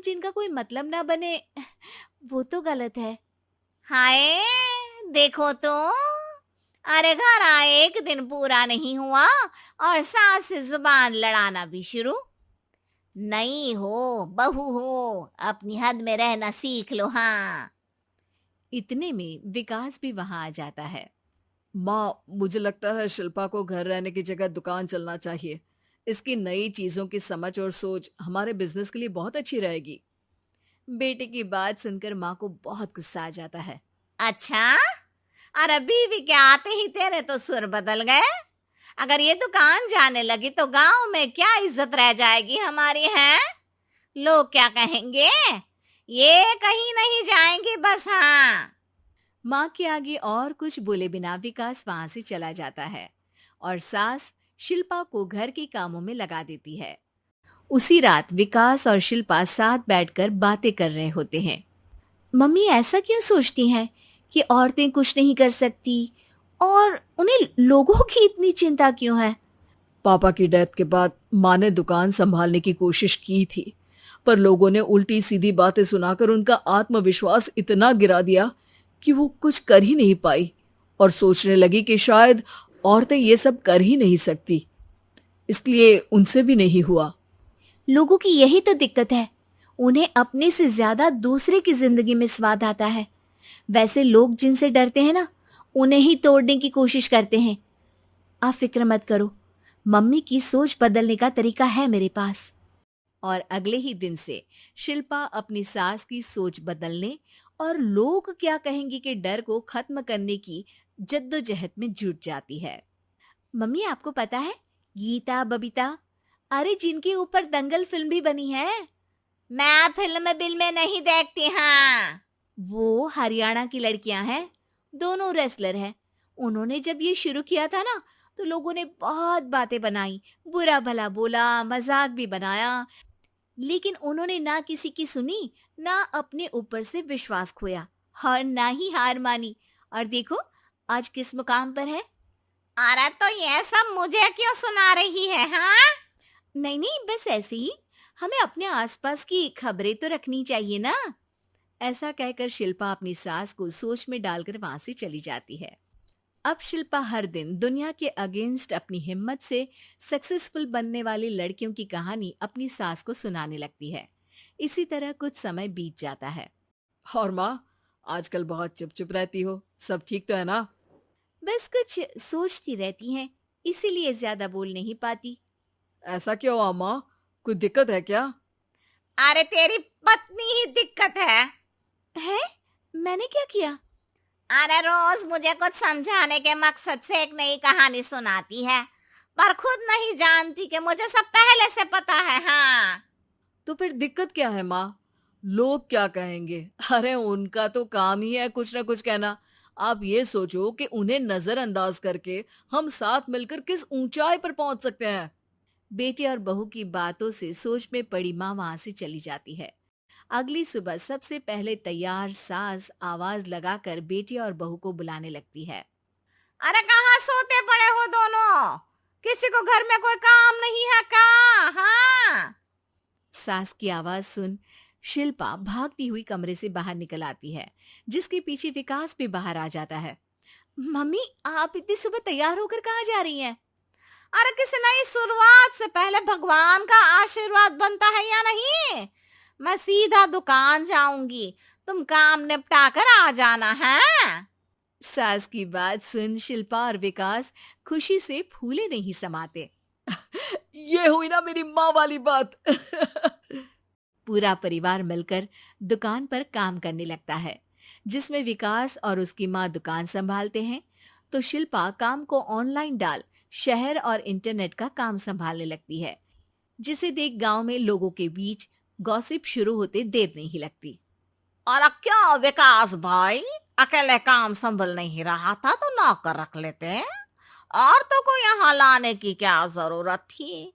जिनका कोई मतलब ना बने वो तो गलत है। हाय, देखो तो। अरे घर आए एक दिन पूरा नहीं हुआ और सास से जुबान लड़ाना भी शुरू। नई हो, बहू हो, अपनी हद में रहना सीख लो। हाँ। इतने में विकास भी वहां आ जाता है। माँ, मुझे लगता है शिल्पा को घर रहने की जगह दुकान चलना चाहिए। इसकी नई चीजों की समझ और सोच हमारे बिजनेस के लिए बहुत अच्छी रहेगी। बेटे की बात सुनकर माँ को बहुत गुस्सा आ जाता है। अच्छा, अरे बीवी के आते ही तेरे तो सुर बदल गए। अगर ये दुकान जाने लगी तो गांव में क्या इज्जत रह जाएगी हमारी है? लोग क्या कहेंगे? ये कहीं नहीं जाएंगी बस। हाँ। माँ के आगे और कुछ बोले बिना विकास वहां से चला जाता है और सास शिल्पा को घर के कामों में लगा देती है। उसी रात विकास और शिल्पा साथ बैठकर बातें कर रहे होते हैं। मम्मी ऐसा क्यों सोचती हैं कि औरतें कुछ नहीं कर सकती और उन्हें लोगों की इतनी चिंता क्यों है? पापा की डेथ के बाद माँ ने दुकान संभालने की कोशिश की थी, पर लोगों ने उल्टी सीधी बातें सुनाकर उनका आत्मविश्वास इतना गिरा दिया कि वो कुछ कर ही नहीं पाई और सोचने लगी कि शायद औरतें ये सब कर ही नहीं सकती। इसलिए उनसे भी नहीं हुआ। लोगों की यही तो दिक्कत है। उन्हें अपने से ज्यादा दूसरे की जिंदगी में स्वाद आता है। वैसे लोग जिनसे डरते हैं ना, उन्हें ही तोड़ने की कोशिश करते हैं। आप फिक्र मत करो, मम्मी की सोच बदलने का तरीका है मेरे पास। और अगले ही दिन से शिल्पा अपनी सास की सोच बदलने और लोग क्या कहेंगे के डर को खत्म करने की जद्दोजहद में जुट जाती है। मम्मी आपको पता है, गीता बबीता, अरे जिनके ऊपर दंगल फिल्म भी बनी है, मैं फिल्म बिल में नहीं देखती। हाँ। वो हरियाणा की लड़कियां हैं। दोनों रेसलर हैं। उन्होंने जब ये शुरू किया था ना, तो लोगों ने बहुत बातें बनाई, बुरा भला बोला, मजाक भी बनाया, लेकिन उन्होंने ना किसी की सुनी, ना अपने ऊपर से विश्वास खोया और ना ही हार मानी। और देखो आज किस मुकाम पर है। अरे तो ये सब मुझे क्यों सुना रही है? हाँ। नहीं नहीं, बस ऐसे ही। हमें अपने आसपास की खबरें तो रखनी चाहिए ना। ऐसा कहकर शिल्पा अपनी सास को सोच में डालकर वहां से चली जाती है। अब शिल्पा हर दिन दुनिया के अगेंस्ट अपनी हिम्मत से सक्सेसफुल बनने वाली लड़कियों की कहानी अपनी सास को सुनाने लगती है। इसी तरह कुछ समय बीत जाता है। और माँ, आजकल बहुत चुप चुप रहती हो, सब ठीक तो है ना? बस कुछ सोचती रहती हैं, इसीलिए ज्यादा बोल नहीं पाती। ऐसा क्यों हुआ माँ? कोई दिक्कत है क्या? अरे तेरी पत्नी ही दिक्कत है। है? मैंने क्या किया? अरे रोज मुझे कुछ समझाने के मकसद से एक नई कहानी सुनाती है, पर खुद नहीं जानती कि मुझे सब पहले से पता है। हाँ। तो फिर दिक्कत क्या है माँ? लोग क्या कहेंगे? अरे उनका तो काम ही है कुछ ना कुछ कहना। आप ये सोचो कि उन्हें नजरअंदाज करके हम साथ मिलकर किस ऊंचाई पर पहुंच सकते हैं। बेटे और बहू की बातों से सोच में पड़ी माँ वहां से चली जाती है। अगली सुबह सबसे पहले तैयार सास आवाज लगाकर बेटी और बहू को बुलाने लगती है। अरे कहाँ सोते पड़े हो दोनों? किसी को घर में कोई काम नहीं है का? हाँ। सास की आवाज सुन शिल्पा भागती हुई कमरे से बाहर निकल आती है, जिसके पीछे विकास भी बाहर आ जाता है। मम्मी आप इतनी सुबह तैयार होकर कहाँ जा रही हैं? अरे किसी नई शुरुआत से पहले भगवान का आशीर्वाद बनता है या नहीं? मैं सीधा दुकान जाऊंगी, तुम काम निपटा कर आ जाना है। सास की बात सुन शिल्पा और विकास खुशी से फूले नहीं समाते। ये हुई ना मेरी माँ वाली बात। पूरा परिवार मिलकर दुकान पर काम करने लगता है, जिसमें विकास और उसकी माँ दुकान संभालते हैं, तो शिल्पा काम को ऑनलाइन डाल शहर और इंटरनेट का काम संभालने लगती है, जिसे देख गांव में लोगों के बीच गॉसिप शुरू होते देर नहीं लगती। और क्या विकास भाई, अकेले काम संभल नहीं रहा था तो नौकर रख लेते। और तो को यहाँ लाने की क्या जरूरत थी?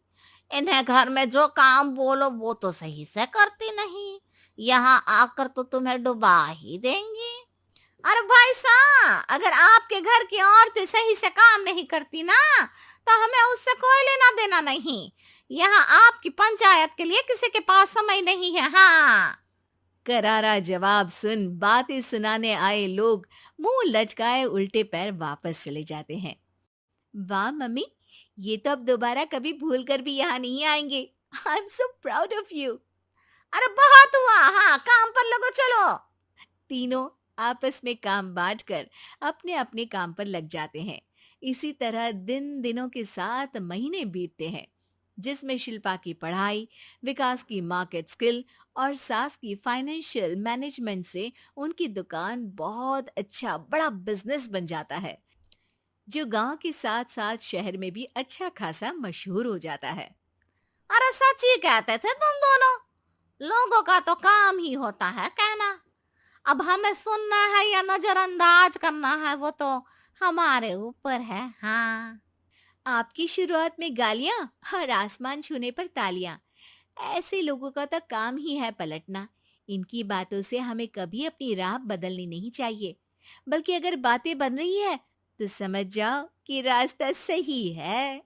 इन्हें घर में जो काम बोलो वो तो सही से करती नहीं, यहाँ आकर तो तुम्हें डुबा ही देंगी। अरे भाई साहब, अगर आपके घर की औरतें सही से काम नहीं करती ना, तो हमें उससे कोई लेना देना नहीं। यहाँ आपकी पंचायत के लिए किसी के पास समय नहीं है। हाँ। करारा जवाब सुन बातें सुनाने आए लोग मुंह लटकाए उल्टे पैर वापस चले जाते हैं। वाह मम्मी, ये तो अब दोबारा कभी भूल कर भी यहाँ नहीं आएंगे। I am so proud of you. अरे बहुत हुआ, हाँ काम पर लगो चलो। तीनों आपस में काम बांटकर अपने अपने काम पर लग जाते हैं। इसी तरह दिन दिनों के साथ महीने बीतते हैं, जिसमें शिल्पा की पढ़ाई, विकास की मार्केट स्किल और सास की फाइनेंशियल मैनेजमेंट से उनकी दुकान बहुत अच्छा बड़ा बिजनेस बन जाता है, जो गांव के साथ साथ शहर में भी अच्छा खासा मशहूर हो जाता है। अरे सच ही कहते थे तुम दोनों, लोगों का तो काम ही होता है कहना। अब हमें सुनना है या नजरअंदाज करना है, वो तो हमारे ऊपर है। हाँ। आपकी शुरुआत में गालियां और आसमान छूने पर तालियां, ऐसे लोगों का तो काम ही है पलटना। इनकी बातों से हमें कभी अपनी राह बदलनी नहीं चाहिए, बल्कि अगर बातें बन रही है तो समझ जाओ कि रास्ता सही है।